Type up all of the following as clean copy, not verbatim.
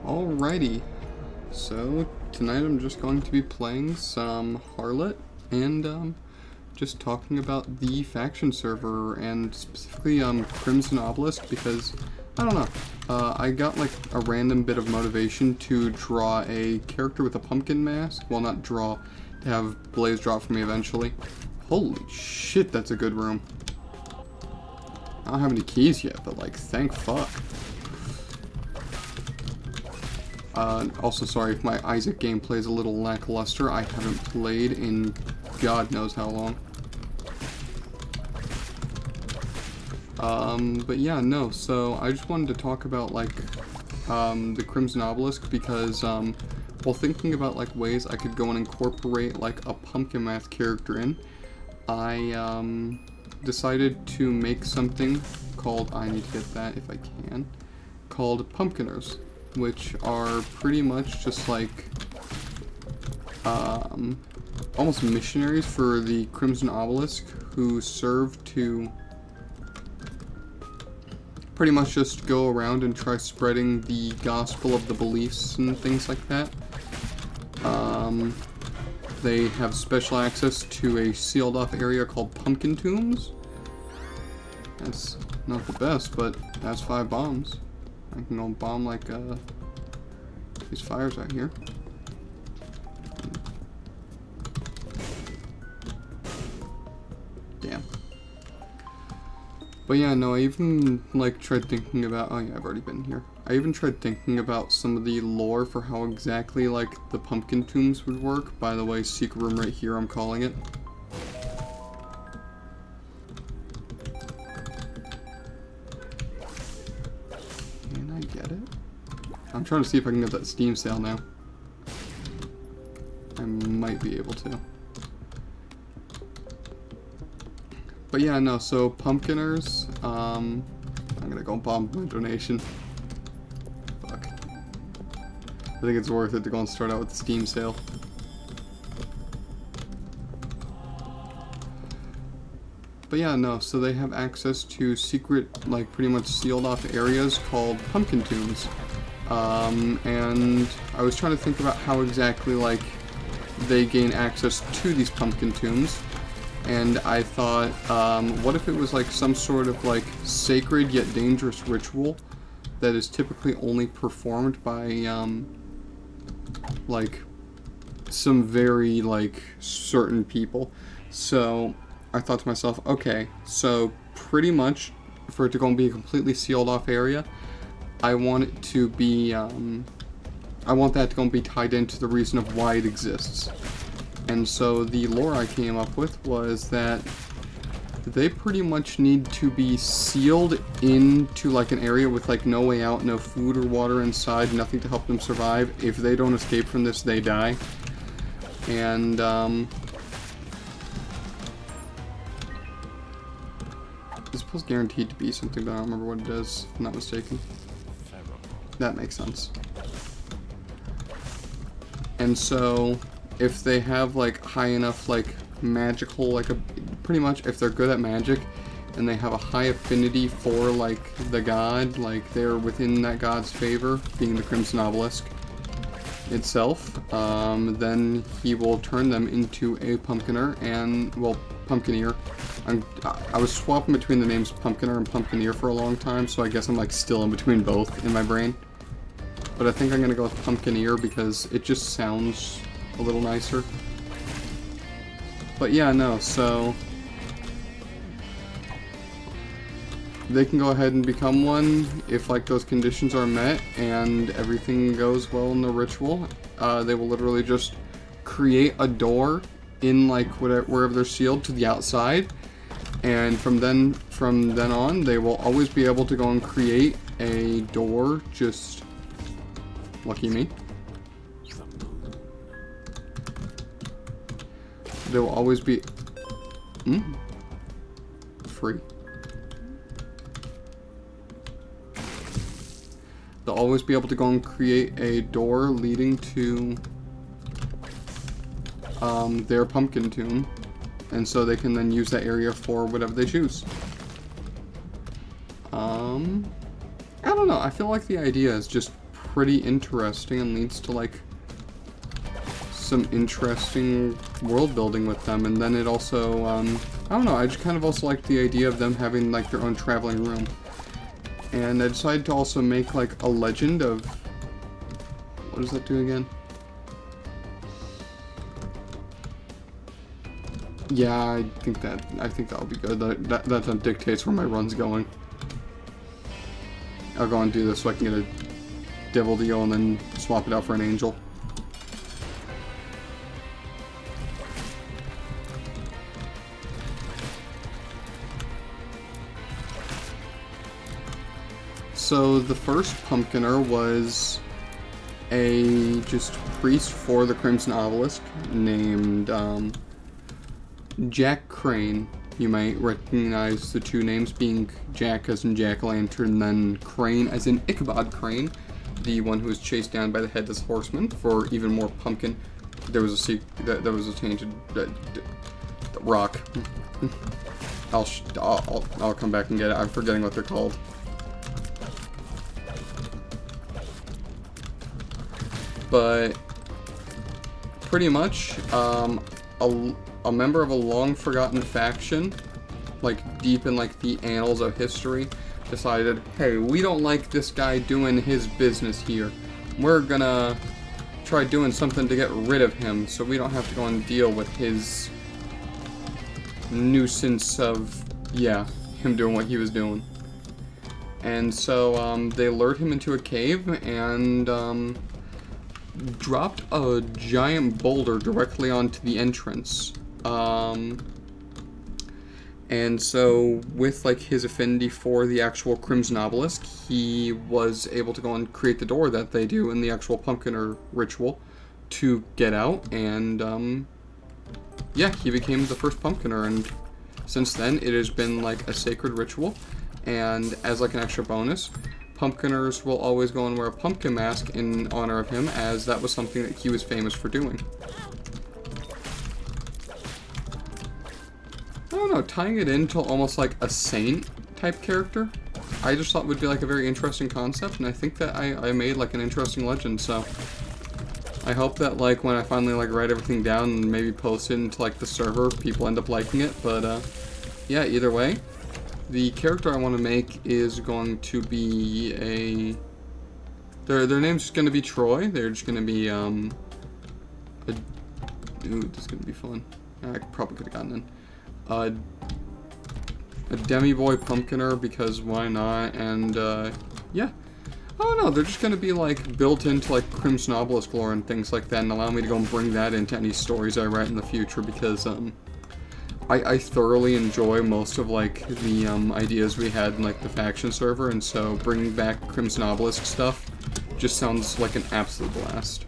Alrighty, so tonight I'm just going to be playing some Harlot and just talking about the faction server and specifically Crimson Obelisk because I don't know, I got like a random bit of motivation to draw a character with a pumpkin mask. Well, not draw, to have Blaze draw for me eventually. Holy shit, that's a good room. I don't have any keys yet, but like, thank fuck. Also, sorry if my Isaac gameplay is a little lackluster. I haven't played in God knows how long. But yeah, no, so I just wanted to talk about, like, the Crimson Obelisk because, while thinking about, like, ways I could go and incorporate, like, a pumpkin math character in, I, decided to make something called, I need to get that if I can, called Pumpkiners, which are pretty much just like almost missionaries for the Crimson Obelisk who serve to pretty much just go around and try spreading the gospel of the beliefs and things like that. They have special access to a sealed off area called Pumpkin Tombs. That's not the best, but that's 5 bombs. I can go bomb like these fires out here. Damn. But yeah, no, I even like tried thinking about, oh yeah, I've already been here. I even tried thinking about some of the lore for how exactly like the pumpkin tombs would work. By the way, secret room right here, I'm calling it. Can I get it? I'm trying to see if I can get that Steam sale now. I might be able to. But yeah, no, so Pumpkiners, I'm gonna go bomb my donation. Fuck. I think it's worth it to go and start out with the Steam sale. But yeah, no, so they have access to secret, like, pretty much sealed off areas called Pumpkin Tombs. And I was trying to think about how exactly, like, they gain access to these Pumpkin Tombs. And I thought, what if it was, like, some sort of, like, sacred yet dangerous ritual that is typically only performed by, like, some very, like, certain people. So I thought to myself, okay, so pretty much for it to go and be a completely sealed off area, I want it to be, I want that to go and be tied into the reason of why it exists. And so the lore I came up with was that they pretty much need to be sealed into like an area with like no way out, no food or water inside, nothing to help them survive. If they don't escape from this, they die. And this was guaranteed to be something, but I don't remember what it is, if I'm not mistaken. That makes sense. And so if they have like high enough like magical, like pretty much if they're good at magic and they have a high affinity for like the god, like they're within that god's favor, being the Crimson Obelisk itself, then he will turn them into a pumpkiner and, well, pumpkineer. I was swapping between the names pumpkiner and pumpkineer for a long time, so I guess I'm like still in between both in my brain. But I think I'm gonna go with pumpkineer because it just sounds a little nicer. But yeah, no, so they can go ahead and become one if like those conditions are met and everything goes well in the ritual. They will literally just create a door in like wherever they're sealed to the outside, and from then on they will always be able to go and create a door. Just lucky me. They will always be free. They'll always be able to go and create a door leading to their pumpkin tomb, and so they can then use that area for whatever they choose. I don't know, I feel like the idea is just pretty interesting and leads to like some interesting world building with them. And then it also, I don't know, I just kind of also like the idea of them having like their own traveling room. And I decided to also make like a legend of, what does that do again? Yeah, I think that'll be good. That dictates where my run's going. I'll go and do this so I can get a devil deal and then swap it out for an angel. So the first pumpkiner was a just priest for the Crimson Obelisk named Jack Crane. You might recognize the two names being Jack as in Jack-o'-lantern, then Crane as in Ichabod Crane, the one who was chased down by the Headless Horseman for even more pumpkin. There was a tainted rock. I'll come back and get it. I'm forgetting what they're called. But pretty much, a member of a long-forgotten faction, like deep in like the annals of history, decided, hey, we don't like this guy doing his business here. We're gonna try doing something to get rid of him so we don't have to go and deal with his nuisance of, yeah, him doing what he was doing. And so they lured him into a cave and dropped a giant boulder directly onto the entrance. And so with like his affinity for the actual Crimson Obelisk, he was able to go and create the door that they do in the actual pumpkiner ritual to get out, and yeah, he became the first pumpkiner, and since then it has been like a sacred ritual. And as like an extra bonus, pumpkiners will always go and wear a pumpkin mask in honor of him, as that was something that he was famous for doing. I don't know, tying it into almost like a saint type character, I just thought would be like a very interesting concept, and I think that I made like an interesting legend. So I hope that like when I finally like write everything down and maybe post it into like the server, people end up liking it. But yeah, either way, the character I want to make is going to be a... Their name's just going to be Troy. They're just going to be, ooh, this is going to be fun. I probably could have gotten in. A demi-boy pumpkiner, because why not? And, yeah. I don't know, they're just going to be, like, built into, like, Crimson Obelisk lore and things like that, and allow me to go and bring that into any stories I write in the future, because, I thoroughly enjoy most of, like, the, ideas we had in, like, the faction server, and so bringing back Crimson Obelisk stuff just sounds like an absolute blast.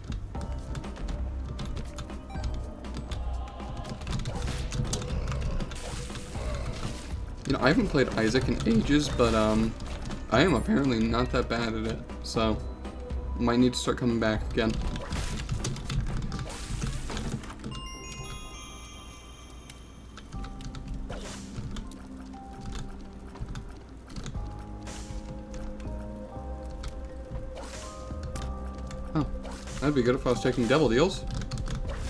You know, I haven't played Isaac in ages, but, I am apparently not that bad at it, so might need to start coming back again. Oh, that'd be good if I was taking devil deals.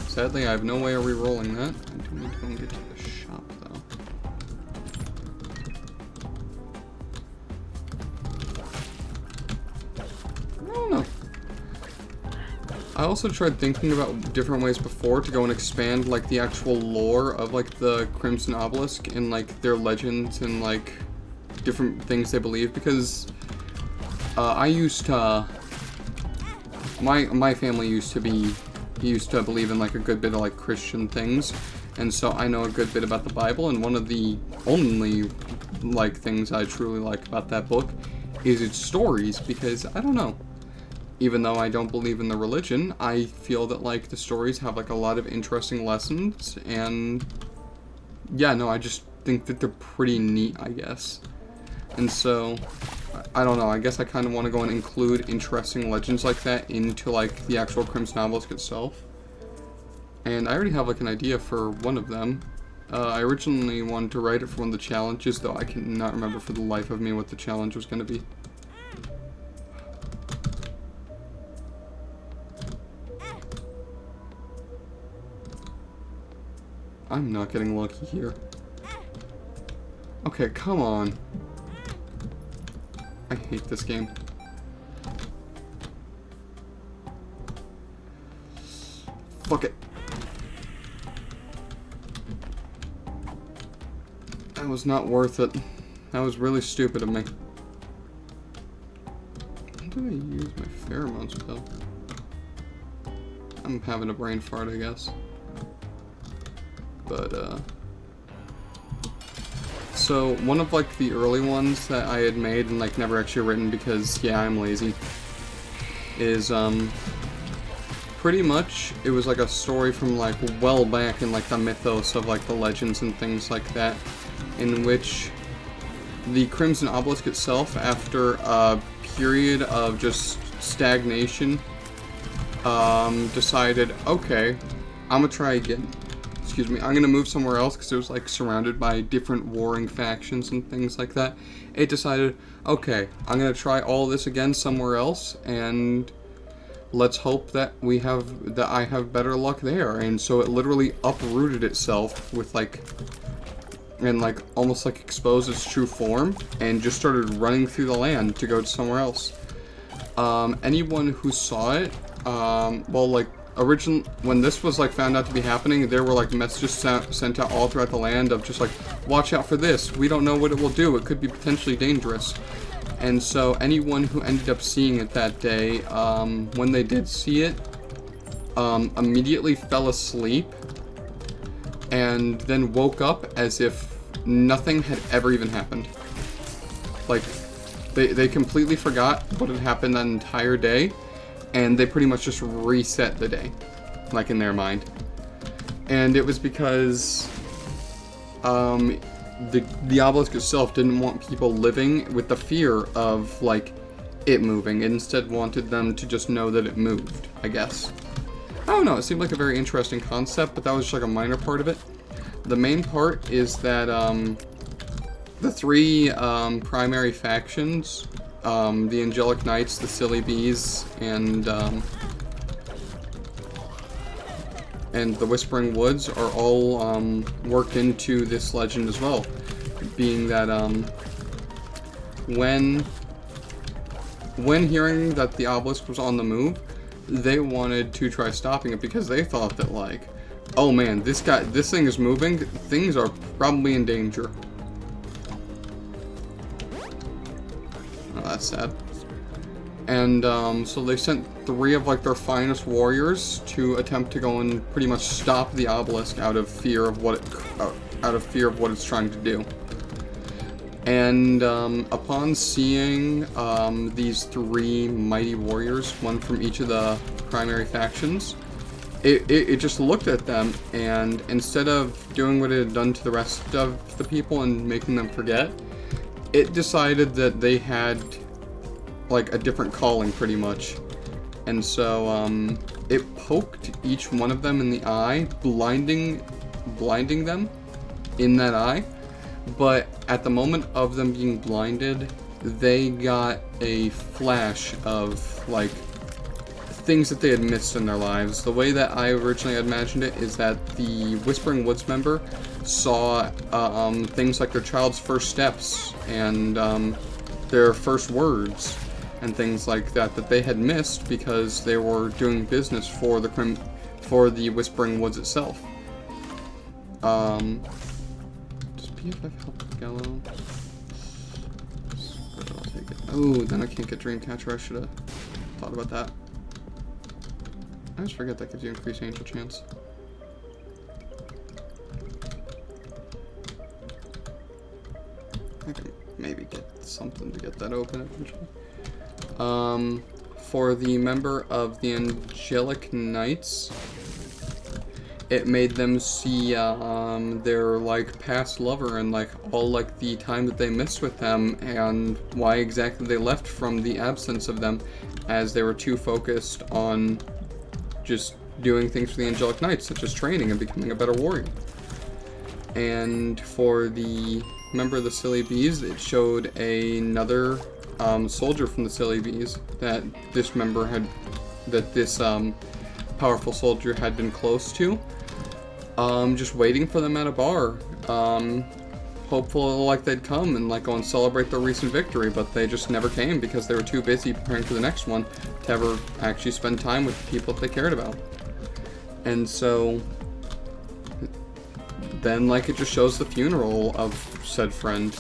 Sadly, I have no way of re-rolling that. I do need to go and get to the shop, though. I don't know. I also tried thinking about different ways before to go and expand, like, the actual lore of, like, the Crimson Obelisk and, like, their legends and, like, different things they believe, because I used to... My family used to believe in, like, a good bit of, like, Christian things, and so I know a good bit about the Bible, and one of the only, like, things I truly like about that book is its stories, because, I don't know, even though I don't believe in the religion, I feel that, like, the stories have, like, a lot of interesting lessons, and, yeah, no, I just think that they're pretty neat, I guess. And so, I don't know, I guess I kind of want to go and include interesting legends like that into, like, the actual Crimson Obelisk itself. And I already have, like, an idea for one of them. I originally wanted to write it for one of the challenges, though I cannot remember for the life of me what the challenge was going to be. I'm not getting lucky here. Okay, come on. I hate this game. Fuck it. That was not worth it. That was really stupid of me. When did I use my pheromones pill? I'm having a brain fart, I guess. But, so, one of, like, the early ones that I had made and, like, never actually written because, yeah, I'm lazy, is, pretty much, it was, like, a story from, like, well back in, like, the mythos of, like, the legends and things like that, in which the Crimson Obelisk itself, after a period of just stagnation, decided, okay, I'm gonna try again. Excuse me, I'm gonna move somewhere else because it was like surrounded by different warring factions and things like that. It decided, okay, I'm gonna try all this again somewhere else, and let's hope that I have better luck there. And so it literally uprooted itself with almost like exposed its true form and just started running through the land to go to somewhere else. Anyone who saw it, when this was like found out to be happening, there were like messages sent out all throughout the land of just like, watch out for this, we don't know what it will do, it could be potentially dangerous. And so anyone who ended up seeing it that day, when they did see it, immediately fell asleep and then woke up as if nothing had ever even happened. Like, they completely forgot what had happened that entire day, and they pretty much just reset the day, like, in their mind. And it was because the obelisk itself didn't want people living with the fear of, like, it moving. It instead wanted them to just know that it moved, I guess. I don't know, it seemed like a very interesting concept, but that was just like a minor part of it. The main part is that the three primary factions, the Angelic Knights, the Silly Bees, and the Whispering Woods are all worked into this legend as well, being that when hearing that the obelisk was on the move, they wanted to try stopping it because they thought that, like, oh man, this thing is moving, things are probably in danger. Oh, that's sad. And so they sent 3 of like their finest warriors to attempt to go and pretty much stop the obelisk out of fear of what it's trying to do. And upon seeing these 3 mighty warriors, one from each of the primary factions, it just looked at them, and instead of doing what it had done to the rest of the people and making them forget, it decided that they had like a different calling, pretty much. And so it poked each one of them in the eye, blinding them in that eye. But at the moment of them being blinded, they got a flash of like things that they had missed in their lives. The way that I originally had imagined it is that the Whispering Woods member saw things like their child's first steps and their first words and things like that they had missed because they were doing business for the Whispering Woods itself. Does PFF help with Gallo? I'll take it. Oh, then I can't get Dreamcatcher. I should have thought about that. I always forget that gives you increased angel chance. I can maybe get something to get that open eventually. For the member of the Angelic Knights, it made them see their like past lover and like all like the time that they missed with them and why exactly they left from the absence of them, as they were too focused on just doing things for the Angelic Knights, such as training and becoming a better warrior. And for the member of the Silly Bees, it showed another soldier from the Silly Bees that this powerful soldier had been close to. Just waiting for them at a bar. Hopeful like they'd come and like go and celebrate their recent victory, but they just never came because they were too busy preparing for the next one to ever actually spend time with the people that they cared about. And so then like it just shows the funeral of said friend,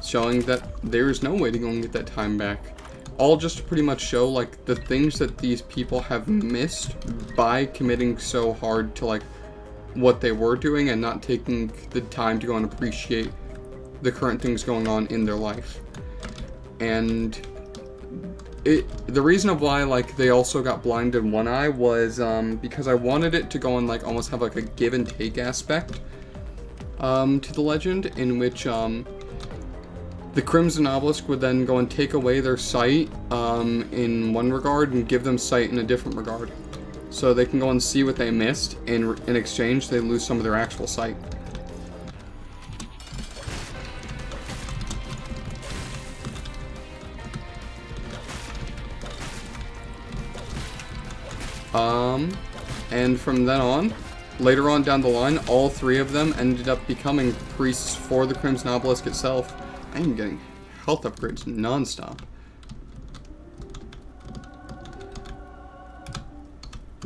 showing that there is no way to go and get that time back. All just to pretty much show like the things that these people have missed by committing so hard to like what they were doing and not taking the time to go and appreciate the current things going on in their life. And the reason of why like they also got blinded in one eye was because I wanted it to go and like almost have like a give and take aspect to the legend, in which the Crimson Obelisk would then go and take away their sight in one regard and give them sight in a different regard. So they can go and see what they missed, and in exchange they lose some of their actual sight. And from then on, later on down the line, all three of them ended up becoming priests for the Crimson Obelisk itself. I am getting health upgrades non-stop.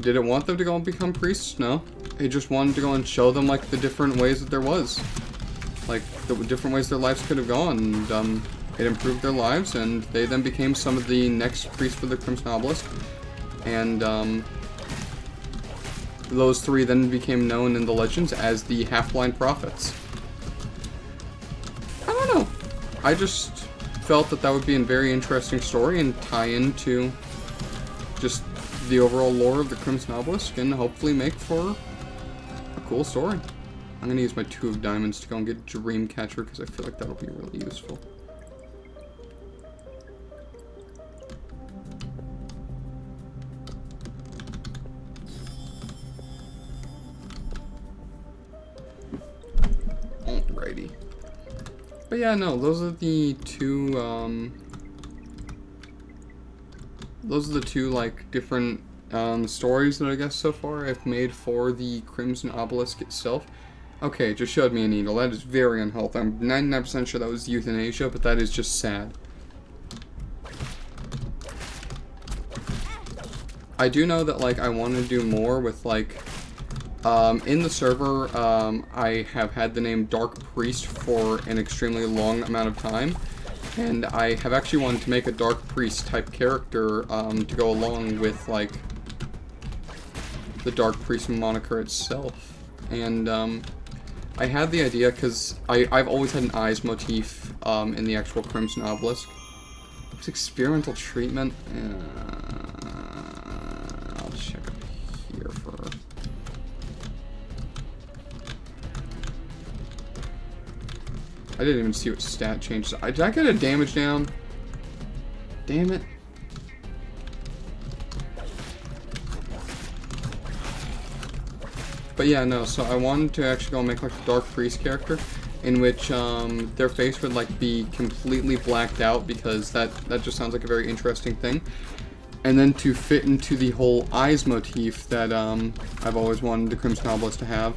Did it want them to go and become priests? No. It just wanted to go and show them, like, the different ways that there was. Like, the different ways their lives could have gone, and, it improved their lives, and they then became some of the next priests for the Crimson Obelisk. And, those three then became known in the legends as the Half-Blind Prophets. I don't know. I just felt that that would be a very interesting story and tie into just the overall lore of the Crimson Obelisk, and hopefully make for a cool story. I'm gonna use my 2 of diamonds to go and get Dreamcatcher because I feel like that'll be really useful. Alrighty. But yeah, no, those are the two, like, different, stories that I guess so far I've made for the Crimson Obelisk itself. Okay, it just showed me a needle. That is very unhealthy. I'm 99% sure that was euthanasia, but that is just sad. I do know that, like, I want to do more with, like, in the server, I have had the name Dark Priest for an extremely long amount of time. And I have actually wanted to make a Dark Priest type character to go along with, like, the Dark Priest moniker itself. And I had the idea because I've always had an eyes motif in the actual Crimson Obelisk. It's experimental treatment. I'll check up here for... I didn't even see what stat changes. Did I get a damage down? Damn it. But yeah, no, so I wanted to actually go and make like a Dark Priest character in which their face would like be completely blacked out, because that just sounds like a very interesting thing. And then to fit into the whole eyes motif that I've always wanted the Crimson Obelisk to have.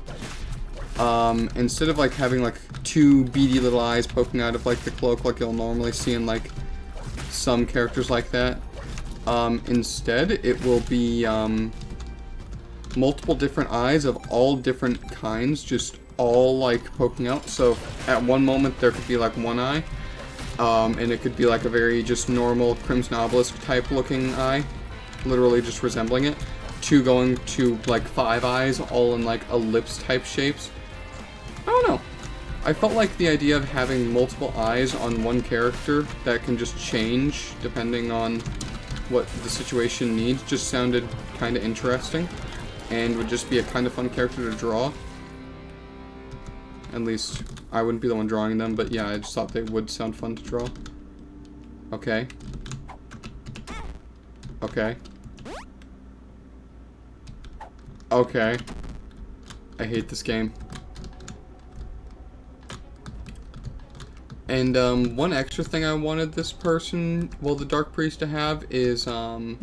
Instead of like having like 2 beady little eyes poking out of like the cloak like you'll normally see in like some characters like that, instead it will be multiple different eyes of all different kinds, just all like poking out. So at one moment there could be like 1 eye, and it could be like a very just normal Crimson Obelisk type looking eye, literally just resembling it, to going to like 5 eyes all in like ellipse type shapes. I don't know. I felt like the idea of having multiple eyes on one character that can just change depending on what the situation needs just sounded kind of interesting, and would just be a kind of fun character to draw. At least I wouldn't be the one drawing them, but yeah, I just thought they would sound fun to draw. Okay. Okay. Okay. I hate this game. And one extra thing I wanted this person, well, the Dark Priest, to have is so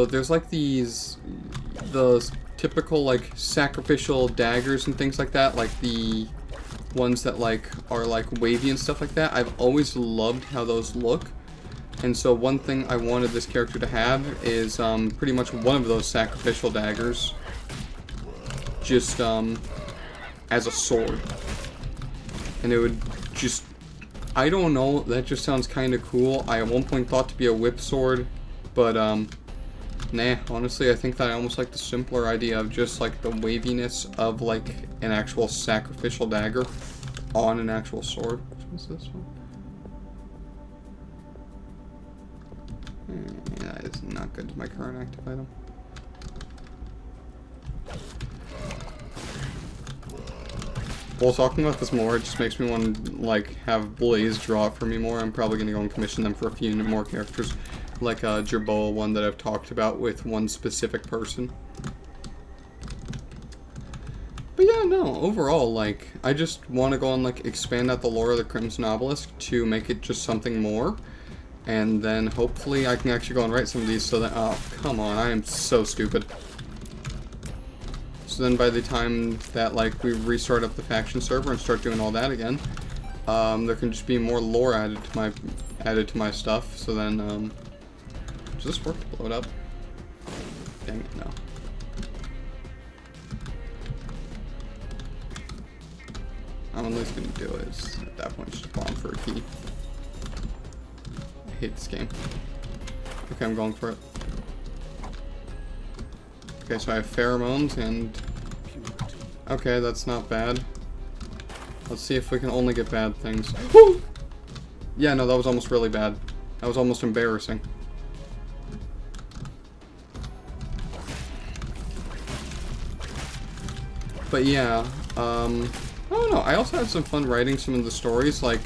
there's like the typical like sacrificial daggers and things like that, like the ones that like are like wavy and stuff like that. I've always loved how those look. And so one thing I wanted this character to have is pretty much one of those sacrificial daggers. Just as a sword. And it would just... I don't know, that just sounds kind of cool. I at one point thought to be a whip sword. But nah, honestly I think that I almost like the simpler idea of just like the waviness of like an actual sacrificial dagger on an actual sword. What's this one? That is not good to my current active item. Well, talking about this more, it just makes me want to, like, have Blaze draw it for me more. I'm probably going to go and commission them for a few more characters. Like a Jerboa one that I've talked about with one specific person. But yeah, no, overall, like, I just want to go and, like, expand out the lore of the Crimson Obelisk to make it just something more. And then hopefully I can actually go and write some of these so that... Oh, come on, I am so stupid. So then by the time that, like, we restart up the faction server and start doing all that again, there can just be more lore added to my stuff. So then, does this work to blow it up? Dang it, no. I'm at least gonna do it. It's, at that point, just bomb for a key. I hate this game. Okay, I'm going for it. Okay, so I have pheromones and... Okay, that's not bad. Let's see if we can only get bad things. Woo! Yeah, no, that was almost really bad. That was almost embarrassing. But yeah, I don't know. I also had some fun writing some of the stories, like,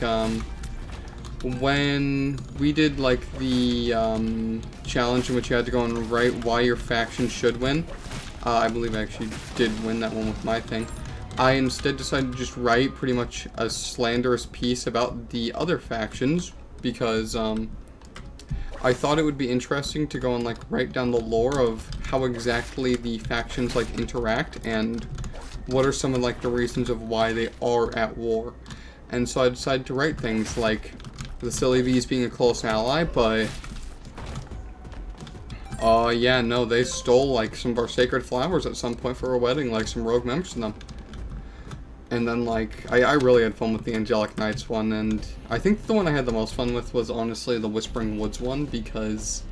when we did, like, the, challenge in which you had to go and write why your faction should win. I believe I actually did win that one with my thing. I instead decided to just write pretty much a slanderous piece about the other factions, because, I thought it would be interesting to go and, like, write down the lore of how exactly the factions, like, interact, and what are some of, like, the reasons of why they are at war. And so I decided to write things like the Silly V's being a close ally, but... yeah, no, they stole, like, some of our sacred flowers at some point for a wedding, like, some rogue members of them. And then, like, I really had fun with the Angelic Knights one, and I think the one I had the most fun with was, honestly, the Whispering Woods one, because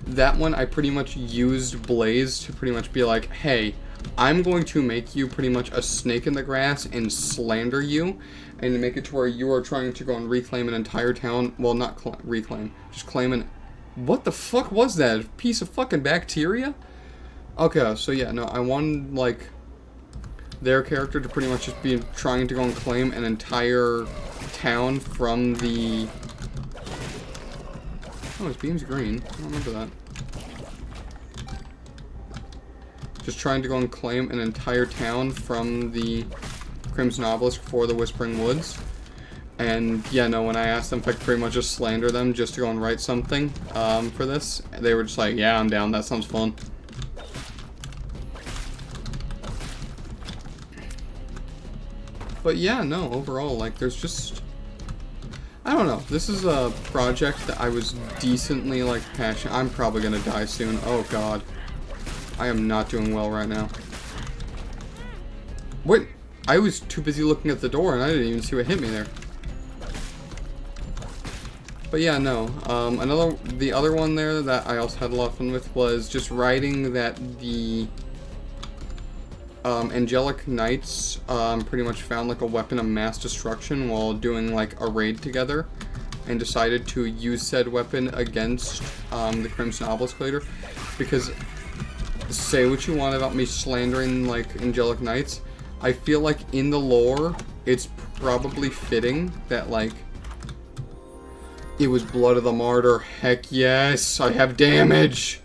that one I pretty much used Blaze to pretty much be like, hey, I'm going to make you pretty much a snake in the grass and slander you, and make it to where you are trying to go and reclaim an entire town. Well, not reclaim, just claim an... What the fuck was that? A piece of fucking bacteria? Okay, so yeah, no, I wanted, like, their character to pretty much just be trying to go and claim an entire town from the... Oh, his beam's green. I don't remember that. Just trying to go and claim an entire town from the Crimson Obelisk for the Whispering Woods. And yeah, no, when I asked them if I could pretty much just slander them just to go and write something for this, they were just like, yeah, I'm down, that sounds fun. But yeah, no, overall, like, there's just... I don't know, this is a project that I was decently, like, passionate... I'm probably gonna die soon, oh god. I am not doing well right now. Wait, I was too busy looking at the door and I didn't even see what hit me there. But yeah, no, the other one there that I also had a lot of fun with was just writing that the Angelic Knights pretty much found like a weapon of mass destruction while doing like a raid together, and decided to use said weapon against the Crimson Obelisk later. Because, say what you want about me slandering like Angelic Knights, I feel like in the lore it's probably fitting that like it was Blood of the Martyr. Heck yes, I have damage.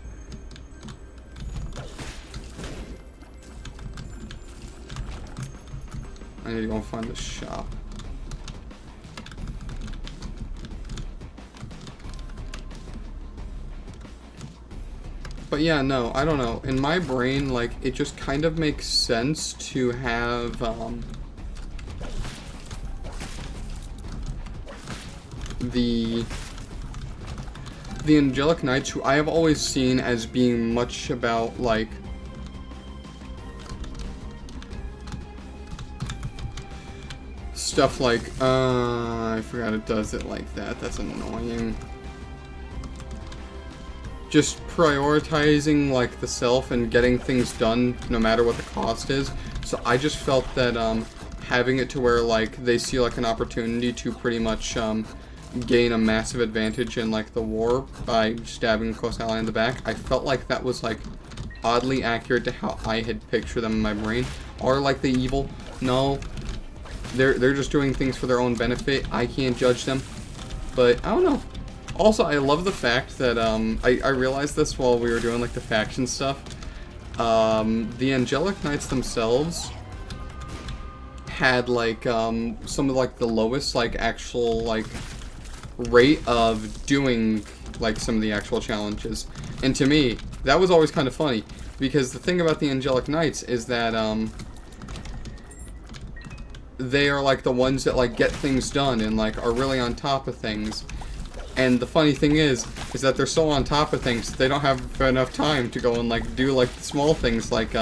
I need to go and find the shop. But yeah, no, I don't know. In my brain, like, it just kind of makes sense to have, the Angelic Knights, who I have always seen as being much about, like, stuff like, I forgot it does it like that. That's annoying. Just prioritizing, like, the self and getting things done no matter what the cost is. So I just felt that, having it to where, like, they see, like, an opportunity to pretty much, gain a massive advantage in, like, the war by stabbing a close ally in the back. I felt like that was, like, oddly accurate to how I had pictured them in my brain. Are, like, the evil? No. They're just doing things for their own benefit. I can't judge them. But, I don't know. Also, I love the fact that, I realized this while we were doing, like, the faction stuff. The Angelic Knights themselves had, like, some of, like, the lowest, like, actual, like, rate of doing, like, some of the actual challenges. And to me, that was always kind of funny, because the thing about the Angelic Knights is that, they are, like, the ones that, like, get things done and, like, are really on top of things. And the funny thing is that they're so on top of things, they don't have enough time to go and, like, do, like, the small things, like,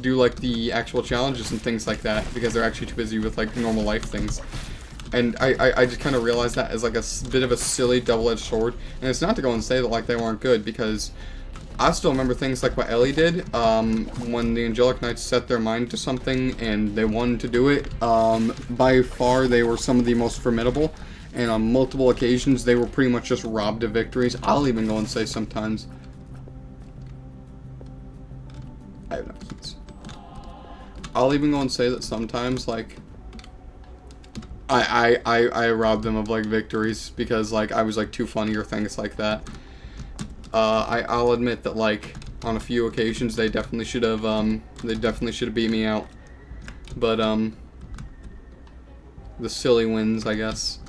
do, like, the actual challenges and things like that, because they're actually too busy with, like, normal life things. And I just kind of realized that as, like, a bit of a silly double-edged sword. And it's not to go and say that, like, they weren't good, because I still remember things like what Ellie did, when the Angelic Knights set their mind to something and they wanted to do it. By far, they were some of the most formidable, and on multiple occasions, they were pretty much just robbed of victories. I'll even go and say sometimes... I have no keys. I'll even go and say that sometimes, like, I robbed them of, like, victories because, like, I was, like, too funny or things like that. I'll admit that, like, on a few occasions they definitely should have beat me out. But, the silly wins, I guess.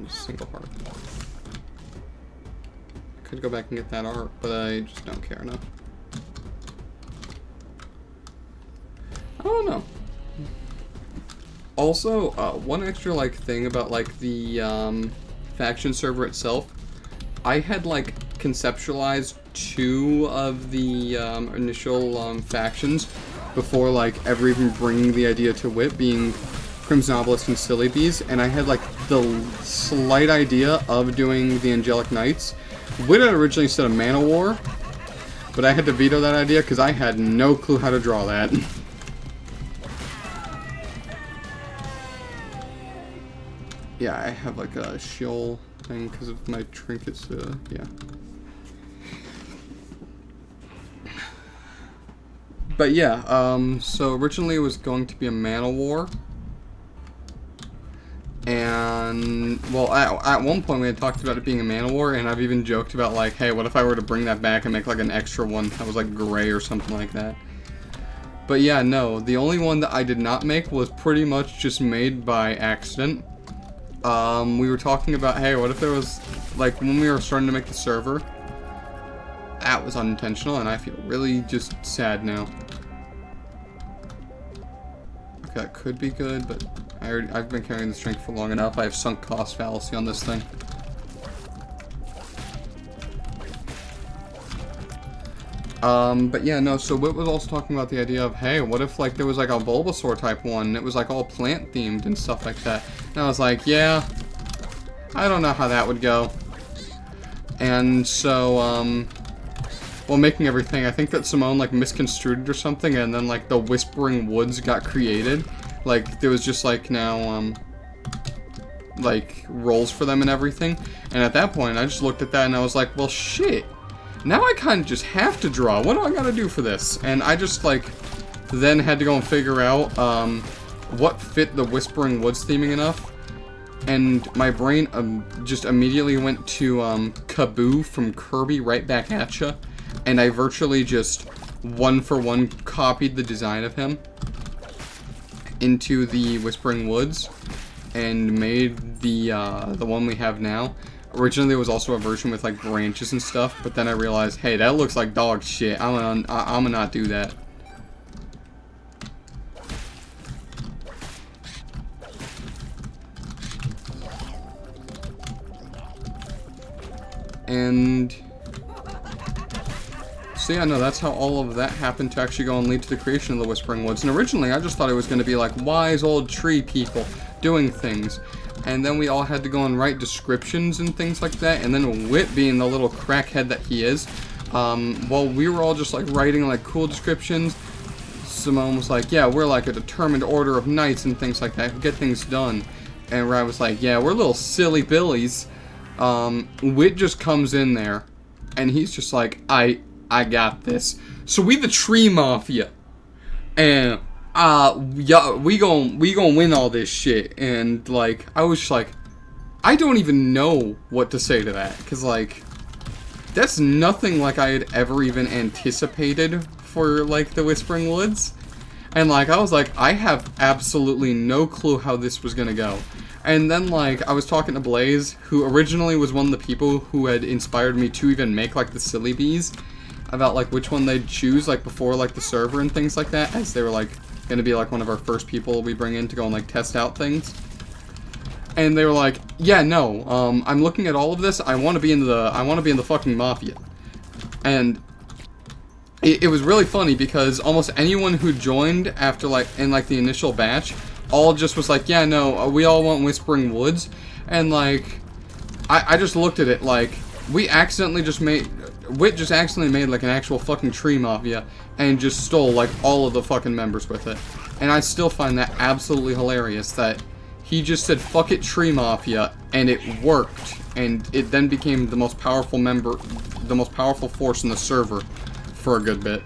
Single heart. Could go back and get that art, but I just don't care enough. I don't know. Also, one extra, like, thing about, like, the, faction server itself. I had, like, conceptualized 2 of the, initial, factions before, like, ever even bringing the idea to wit, being Crimson Obelisk and Silly Bees, and I had, like, the slight idea of doing the Angelic Knights. Wit had originally said a Man of War, but I had to veto that idea because I had no clue how to draw that. Yeah, I have, like, a Sheol thing because of my trinkets, yeah. But yeah, so originally it was going to be a Man of War. And, well, at one point we had talked about it being a Man of War, and I've even joked about, like, hey, what if I were to bring that back and make, like, an extra one that was, like, gray or something like that. But yeah, no, the only one that I did not make was pretty much just made by accident. We were talking about, hey, what if there was, like, when we were starting to make the server, that was unintentional, and I feel really just sad now. Okay, that could be good, but I've been carrying the strength for long enough. I have sunk cost fallacy on this thing. But yeah, no, so Whit was also talking about the idea of, hey, what if, like, there was, like, a Bulbasaur type one, and it was, like, all plant themed and stuff like that. And I was like, yeah, I don't know how that would go. And so, while making everything, I think that Simone, like, misconstrued it or something, and then, like, the Whispering Woods got created. Like, there was just, like, now, like, roles for them and everything. And at that point, I just looked at that and I was like, well, shit. Now I kind of just have to draw. What do I gotta do for this? And I just, like, then had to go and figure out, what fit the Whispering Woods theming enough. And my brain, just immediately went to, Kaboo from Kirby Right Back at Ya. And I virtually just, one-for-one, copied the design of him into the Whispering Woods. and made the one we have now. Originally, there was also a version with like branches and stuff, but then I realized, hey, that looks like dog shit. I'm gonna not do that. And so yeah, no, that's how all of that happened to actually go and lead to the creation of the Whispering Woods. And originally, I just thought it was going to be like wise old tree people doing things. And then we all had to go and write descriptions and things like that. And then Whit, being the little crackhead that he is, while we were all just like writing like cool descriptions, Simone was like, yeah, we're like a determined order of knights and things like that who get things done. And Ryan was like, yeah, we're little silly billies. Whit just comes in there, and he's just like, I got this. So we the Tree Mafia, and yeah, we gon' win all this shit. And like, I was just like, I don't even know what to say to that, cause like, that's nothing like I had ever even anticipated for like the Whispering Woods. And like, I was like, I have absolutely no clue how this was gonna go. And then, like, I was talking to Blaze, who originally was one of the people who had inspired me to even make, like, the Silly Bees, about, like, which one they'd choose, like, before, like, the server and things like that, as they were, like, gonna be, like, one of our first people we bring in to go and, like, test out things. And they were like, yeah, no, I'm looking at all of this, I want to be in the fucking Mafia. And it was really funny, because almost anyone who joined after, like, in, like, the initial batch, all just was like, yeah, no, we all want Whispering Woods. And like, I just looked at it like, Whit just accidentally made like an actual fucking tree mafia and just stole like all of the fucking members with it. And I still find that absolutely hilarious that he just said fuck it tree mafia and it worked, and it then became the most powerful force in the server for a good bit.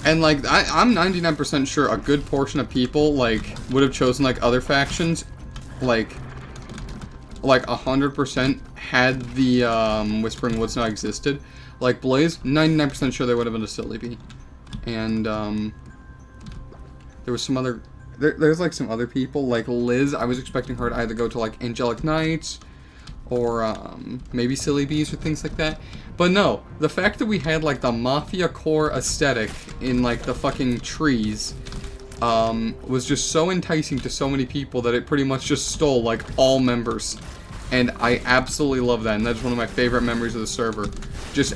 And, like, I'm 99% sure a good portion of people, like, would have chosen, like, other factions. Like 100% had the, Whispering Woods not existed. Like, Blaze, 99% sure they would have been a Silly Bee. And, there was some other... There's, like, some other people. Like, Liz, I was expecting her to either go to, like, Angelic Knights, or, maybe Silly Bees or things like that. But no, the fact that we had, like, the Mafia core aesthetic in, like, the fucking trees, was just so enticing to so many people that it pretty much just stole, like, all members. And I absolutely love that, and that's one of my favorite memories of the server. Just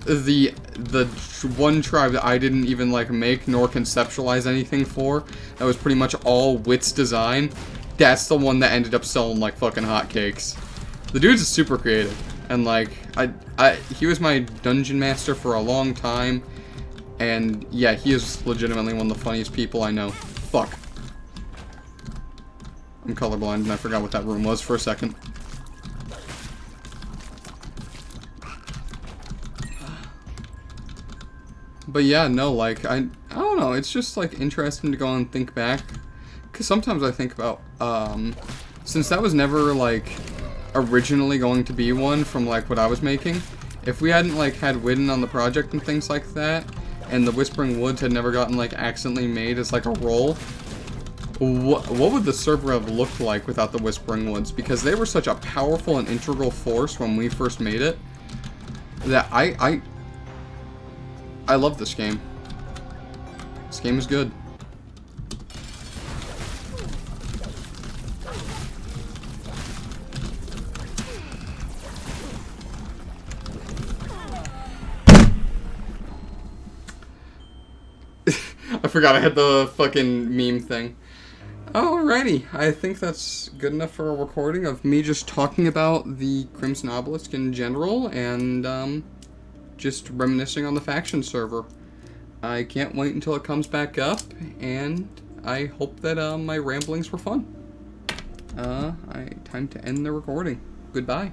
the one tribe that I didn't even, like, make nor conceptualize anything for, that was pretty much all Whit's design, that's the one that ended up selling like fucking hotcakes. The dude's super creative, and like, he was my dungeon master for a long time, and yeah, he is legitimately one of the funniest people I know. Fuck. I'm colorblind and I forgot what that room was for a second. But yeah, no, like, I don't know, it's just, like, interesting to go and think back. Because sometimes I think about, since that was never, like, originally going to be one from, like, what I was making, if we hadn't, like, had Widden on the project and things like that, and the Whispering Woods had never gotten, like, accidentally made as, like, a role, what would the server have looked like without the Whispering Woods? Because they were such a powerful and integral force when we first made it, that I love this game. This game is good. I forgot I had the fucking meme thing. Alrighty, I think that's good enough for a recording of me just talking about the Crimson Obelisk in general, and, just reminiscing on the faction server. I can't wait until it comes back up, and I hope that my ramblings were fun. Time to end the recording. Goodbye.